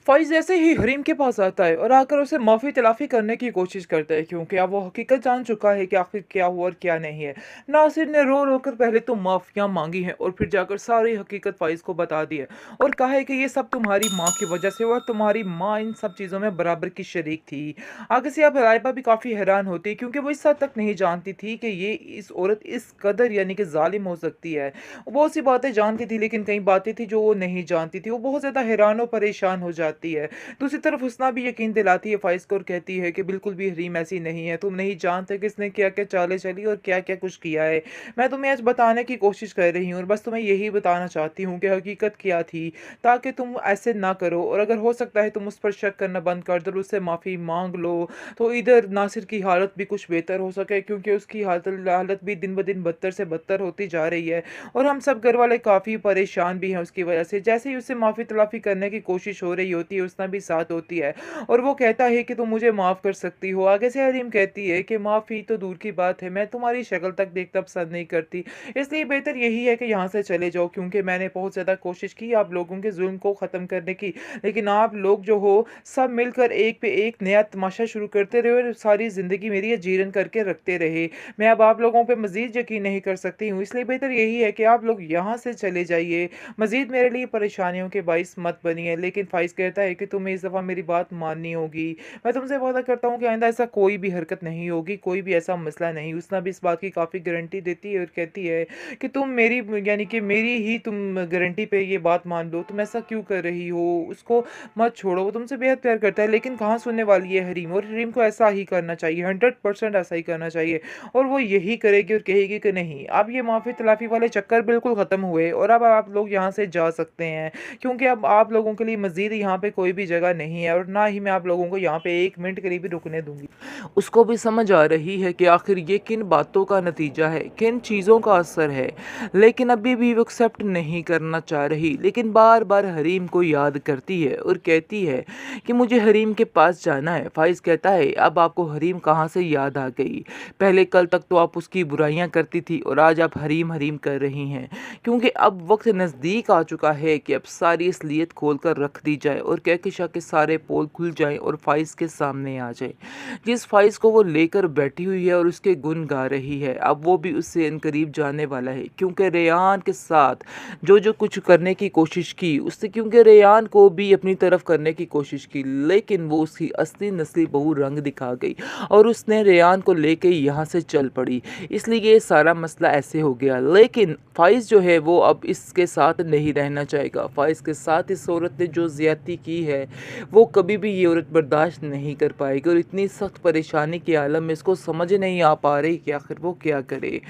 फ़ाइज़ जैसे ही हरीम के पास आता है और आकर उसे माफ़ी तलाफ़ी करने की कोशिश करता है, क्योंकि अब वो हकीकत जान चुका है कि आखिर क्या हुआ और क्या नहीं है। नासिर ने रो रो कर पहले तो माफ़ियाँ मांगी हैं और फिर जाकर सारी हकीकत फ़ाइज़ को बता दी है और कहा है कि ये सब तुम्हारी माँ की वजह से हुआ और तुम्हारी माँ इन सब चीज़ों में बराबर की शरीक थी। आगे से अब लाइबा भी काफ़ी हैरान होती है, क्योंकि वो इस हद तक नहीं जानती थी कि ये इस औरत इस कदर यानी कि ज़ालिम हो सकती है। वो बहुत सी बातें जानती थी, लेकिन कई बातें थी जो वो नहीं जानती थी। वो बहुत ज़्यादा हैरान और परेशान हो जाती है। दूसरी तरफ हुस्ना भी यकीन दिलाती है फ़ाइज़ को और कहती है कि बिल्कुल भी हरीम ऐसी नहीं है। तुम नहीं जानते कि इसने क्या-क्या चालें चली और क्या-क्या कुछ किया है। मैं तुम्हें आज बताने की कोशिश कर रही हूँ और बस तुम्हें यही बताना चाहती हूँ कि हकीकत क्या थी, ताकि तुम ऐसे ना करो और अगर हो सकता है तुम उस पर शक करना बंद कर दो और उससे माफ़ी माँग लो, तो इधर नासिर की हालत भी कुछ बेहतर हो सके, क्योंकि उसकी हालत भी दिन-ब-दिन बदतर से बदतर होती जा रही है और हम सब घर वाले काफ़ी परेशान भी हैं उसकी वजह से। जैसे ही उससे माफ़ी-तलाफ़ी करने की कोशिश हो रही होती है, उसना भी साथ होती है और वो कहता है कि तुम मुझे माफ़ कर सकती हो। आगे से हरीम कहती है कि माफ़ी तो दूर की बात है, मैं तुम्हारी शक्ल तक देखना पसंद नहीं करती, इसलिए बेहतर यही है कि यहाँ से चले जाओ, क्योंकि मैंने बहुत ज़्यादा कोशिश की आप लोगों के ज़ुल्म को ख़त्म करने की, लेकिन आप लोग जो हो सब मिलकर एक पे एक नया तमाशा शुरू करते रहे और सारी ज़िंदगी मेरी अजीरन करके रखते रहे। मैं अब आप लोगों पे मज़ीद यकीन नहीं कर सकती हूँ, इसलिए बेहतर यही है कि आप लोग यहाँ से चले जाइए। मज़ीद मेरे लिए परेशानियों के बाइस मत बनिए। लेकिन फ़ाइज़ कहता है कि तुम्हें इस दफ़ा मेरी बात माननी होगी। मैं तुमसे वादा करता हूँ कि आइंदा ऐसा कोई भी हरकत नहीं होगी, कोई भी ऐसा मसला नहीं। उसने भी इस बात की काफ़ी गारंटी देती है और कहती है कि तुम मेरी यानी कि मेरी ही तुम गारंटी पे ये बात मान लो, तुम ऐसा क्यों कर रही हो? उसको मत छोड़ो, वो तुमसे बेहद प्यार करता है। लेकिन कहाँ सुनने वाली है हरीम, और हरीम को ऐसा ही करना चाहिए, 100% ऐसा ही करना चाहिए और वो यही करेगी और कहेगी कि नहीं, अब ये माफ़ी-तलाफ़ी वाले चक्कर बिल्कुल ख़त्म हुए और अब आप लोग यहाँ से जा सकते हैं, क्योंकि अब आप लोगों के लिए मज़ीद यहाँ पे कोई भी जगह नहीं है और ना ही मैं आप लोगों को यहाँ पे 1 मिनट के लिए भी रुकने दूँगी। उसको भी समझ आ रही है कि आखिर ये किन बातों का नतीजा है, किन चीज़ों का असर है, लेकिन अभी भी वो एक्सेप्ट नहीं करना चाह रही। लेकिन बार-बार हरीम को याद करती है और कहती है कि मुझे हरीम के पास जाना है। फ़ाइज़ कहता है, अब आपको हरीम कहाँ से याद आ गई? पहले कल तक तो आप उसकी बुराइयां करती थी और आज आप हरीम हरीम कर रही हैं, क्योंकि अब वक्त नज़दीक आ चुका है कि अब सारी असलियत खोल कर रख दी जाए और कहकशा के सारे पोल खुल जाएं और फ़ाइज़ के सामने आ जाए। जिस फ़ाइज़ को वो लेकर बैठी हुई है और उसके गुण गा रही है, अब वो भी उससे इनकरीब जाने वाला है, क्योंकि रेयान के साथ जो जो कुछ करने की कोशिश की उससे, क्योंकि रेयान को भी अपनी तरफ करने की कोशिश की, लेकिन वो उसकी असली नस्ली बहू रंग दिखा गई और उसने रेयान को लेके यहाँ से चल पड़ी। इसलिए ये सारा मसला ऐसे हो गया। लेकिन फ़ाइज़ जो है वो अब इसके साथ नहीं रहना चाहेगा। फ़ाइज़ के साथ इस औरत ने जो ज़्यादती की है, वो कभी भी ये औरत बर्दाश्त नहीं कर पाएगी और इतनी सख्त परेशानी के आलम में इसको समझ नहीं आ पा रही कि आखिर वो क्या करे।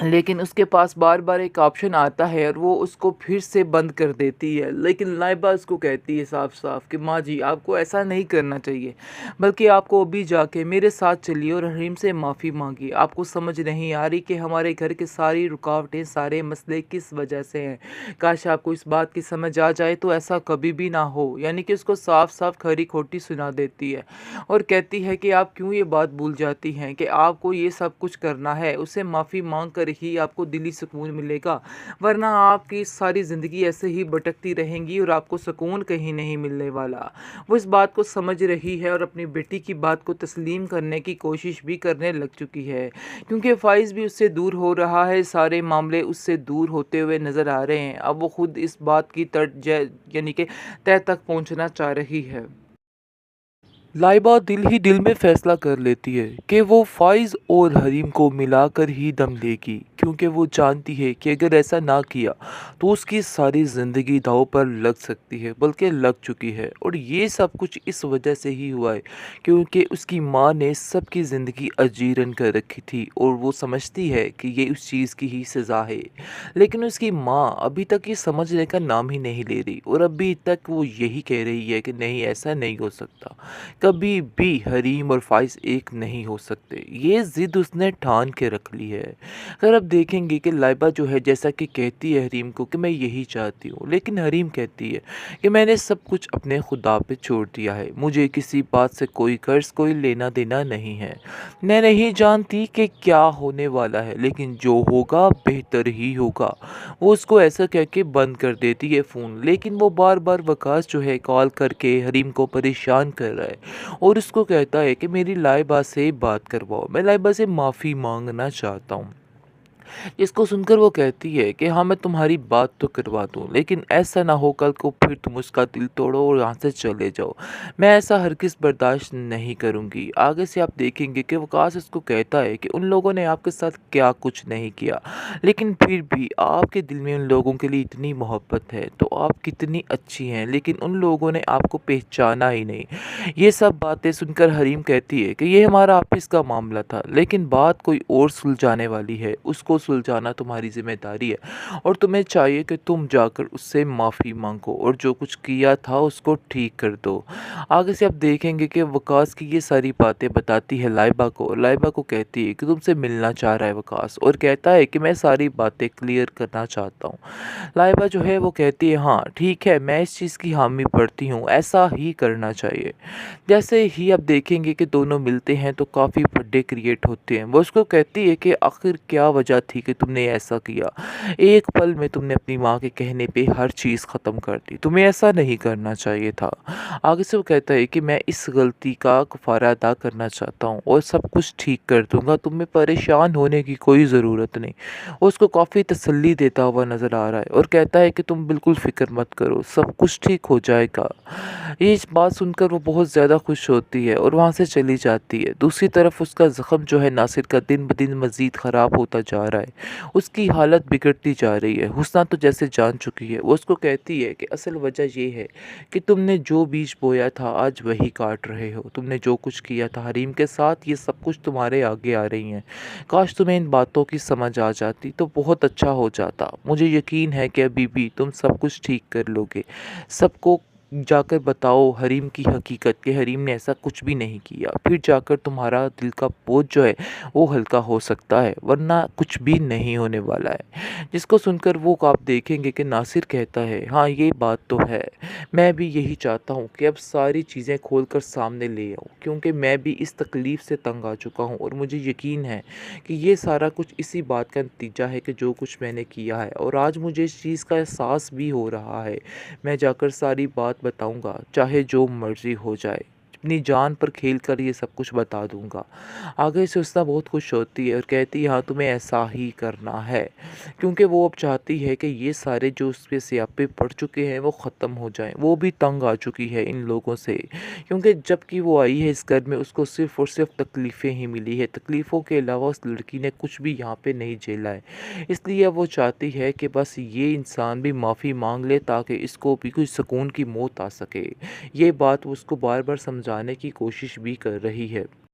लेकिन उसके पास बार-बार एक ऑप्शन आता है और वो उसको फिर से बंद कर देती है। लेकिन लाइबा उसको कहती है साफ-साफ कि माँ जी, आपको ऐसा नहीं करना चाहिए, बल्कि आपको अभी जाके मेरे साथ चलिए और हरीम से माफ़ी माँगिए। आपको समझ नहीं आ रही कि हमारे घर की सारी रुकावटें, सारे मसले किस वजह से हैं। काश आपको इस बात की समझ आ जाए तो ऐसा कभी भी ना हो। यानी कि उसको साफ-साफ खरी-खोटी सुना देती है और कहती है कि आप क्यों ये बात भूल जाती हैं कि आपको ये सब कुछ करना है, उससे माफ़ी माँग कर ही आपको दिली सुकून मिलेगा, वरना आपकी सारी ज़िंदगी ऐसे ही भटकती रहेंगी और आपको सुकून कहीं नहीं मिलने वाला। वो इस बात को समझ रही है और अपनी बेटी की बात को तस्लीम करने की कोशिश भी करने लग चुकी है, क्योंकि फ़ाइज़ भी उससे दूर हो रहा है, सारे मामले उससे दूर होते हुए नज़र आ रहे हैं। अब वो खुद इस बात की यानी कि तह तक पहुँचना चाह रही है। लाइबा दिल ही दिल में फैसला कर लेती है कि वो फ़ाइज़ और हरीम को मिलाकर ही दम लेगी, क्योंकि वो जानती है कि अगर ऐसा ना किया तो उसकी सारी ज़िंदगी दांव पर लग सकती है, बल्कि लग चुकी है। और ये सब कुछ इस वजह से ही हुआ है क्योंकि उसकी माँ ने सबकी ज़िंदगी अजीरन कर रखी थी और वो समझती है कि ये उस चीज़ की ही सज़ा है। लेकिन उसकी माँ अभी तक ये समझने का नाम ही नहीं ले रही और अभी तक वो यही कह रही है कि नहीं, ऐसा नहीं हो सकता। कभी भी हरीम और फ़ाइज़ एक नहीं हो सकते, ये ज़िद उसने ठान के रख ली है। अगर आप देखेंगे कि लाइबा जो है जैसा कि कहती है हरीम को कि मैं यही चाहती हूँ, लेकिन हरीम कहती है कि मैंने सब कुछ अपने खुदा पे छोड़ दिया है, मुझे किसी बात से कोई कर्ज़, कोई लेना-देना नहीं है। मैं नहीं जानती कि क्या होने वाला है, लेकिन जो होगा बेहतर ही होगा। वो उसको ऐसा कह के बंद कर देती है फ़ोन, लेकिन वो बार-बार वकास जो है कॉल करके हरीम को परेशान कर रहा है और उसको कहता है कि मेरी लाइबा से बात करवाओ, मैं लाइबा से माफ़ी माँगना चाहता हूँ। इसको सुनकर वो कहती है कि हाँ, मैं तुम्हारी बात तो करवा दूँ, लेकिन ऐसा ना हो कल को फिर तुम उसका दिल तोड़ो और यहाँ से चले जाओ। मैं ऐसा हरगिज़ बर्दाश्त नहीं करूँगी। आगे से आप देखेंगे कि वकास उसको कहता है कि उन लोगों ने आपके साथ क्या कुछ नहीं किया, लेकिन फिर भी आपके दिल में उन लोगों के लिए इतनी मोहब्बत है, तो आप कितनी अच्छी हैं, लेकिन उन लोगों ने आपको पहचाना ही नहीं। ये सब बातें सुनकर हरीम कहती है कि ये हमारा आपस का मामला था, लेकिन बात कोई और सुलझाने वाली है, उसको सुलझाना तुम्हारी ज़िम्मेदारी है और तुम्हें चाहिए कि तुम जाकर उससे माफ़ी मांगो और जो कुछ किया था उसको ठीक कर दो। आगे से आप देखेंगे कि वकास की ये सारी बातें बताती है लाइबा को और लाइबा को कहती है कि तुमसे मिलना चाह रहा है वकास और कहता है कि मैं सारी बातें क्लियर करना चाहता हूँ। लाइबा जो है वो कहती है हाँ ठीक है, मैं इस चीज़ की हामी भरती हूँ, ऐसा ही करना चाहिए। जैसे ही आप देखेंगे कि दोनों मिलते हैं तो काफ़ी बड़े क्रिएट होते हैं। वो उसको कहती है कि आखिर क्या वजह थी कि तुमने ऐसा किया? एक पल में तुमने अपनी माँ के कहने पे हर चीज़ ख़त्म कर दी। तुम्हें ऐसा नहीं करना चाहिए था। आगे से वो कहता है कि मैं इस गलती का कफ़ारा अदा करना चाहता हूँ और सब कुछ ठीक कर दूँगा। तुम्हें परेशान होने की कोई ज़रूरत नहीं। वो उसको काफ़ी तसल्ली देता हुआ नज़र आ रहा है और कहता है कि तुम बिल्कुल फ़िक्र मत करो, सब कुछ ठीक हो जाएगा। ये इस बात सुनकर वो बहुत ज़्यादा खुश होती है और वहाँ से चली जाती है। दूसरी तरफ उसका ज़ख्म जो है नासिर का दिन ब दिन मज़ीद ख़राब होता जा रहा है। उसकी हालत बिगड़ती जा रही है। हुस्ना तो जैसे जान चुकी है। वो उसको कहती है कि असल वजह ये है कि तुमने जो बीज बोया था आज वही काट रहे हो। तुमने जो कुछ किया था हरीम के साथ ये सब कुछ तुम्हारे आगे आ रही हैं। काश तुम्हें इन बातों की समझ आ जाती तो बहुत अच्छा हो जाता। मुझे यकीन है कि अभी भी तुम सब कुछ ठीक कर लोगे। सबको जाकर बताओ हरीम की हकीकत कि हरीम ने ऐसा कुछ भी नहीं किया, फिर जाकर तुम्हारा दिल का बोझ जो है वो हल्का हो सकता है, वरना कुछ भी नहीं होने वाला है। जिसको सुनकर वो आप देखेंगे कि नासिर कहता है हाँ ये बात तो है, मैं भी यही चाहता हूँ कि अब सारी चीज़ें खोल कर सामने ले आऊँ, क्योंकि मैं भी इस तकलीफ़ से तंग आ चुका हूँ और मुझे यकीन है कि ये सारा कुछ इसी बात का नतीजा है कि जो कुछ मैंने किया है और आज मुझे इस चीज़ का एहसास भी हो रहा है। मैं जाकर सारी बात बताऊँगा, चाहे जो मर्ज़ी हो जाए। अपनी जान पर खेल कर ये सब कुछ बता दूँगा। आगे से उसना बहुत खुश होती है और कहती है हाँ, तुम्हें ऐसा ही करना है। क्योंकि वो अब चाहती है कि ये सारे जो उसपे स्यापे पड़ चुके हैं वो ख़त्म हो जाएँ। वो भी तंग आ चुकी है इन लोगों से। क्योंकि जब की वो आई है इस घर में उसको सिर्फ़ और सिर्फ़ तकलीफ़ें ही मिली है। तकलीफ़ों के अलावा उस लड़की ने कुछ भी यहाँ पे नहीं झेला है। इसलिए वो चाहती है कि बस ये इंसान भी माफ़ी माँग ले ताकि इसको भी कोई सुकून की मौत आ सके। ये बात वो उसको बार-बार समझाने की कोशिश भी कर रही है।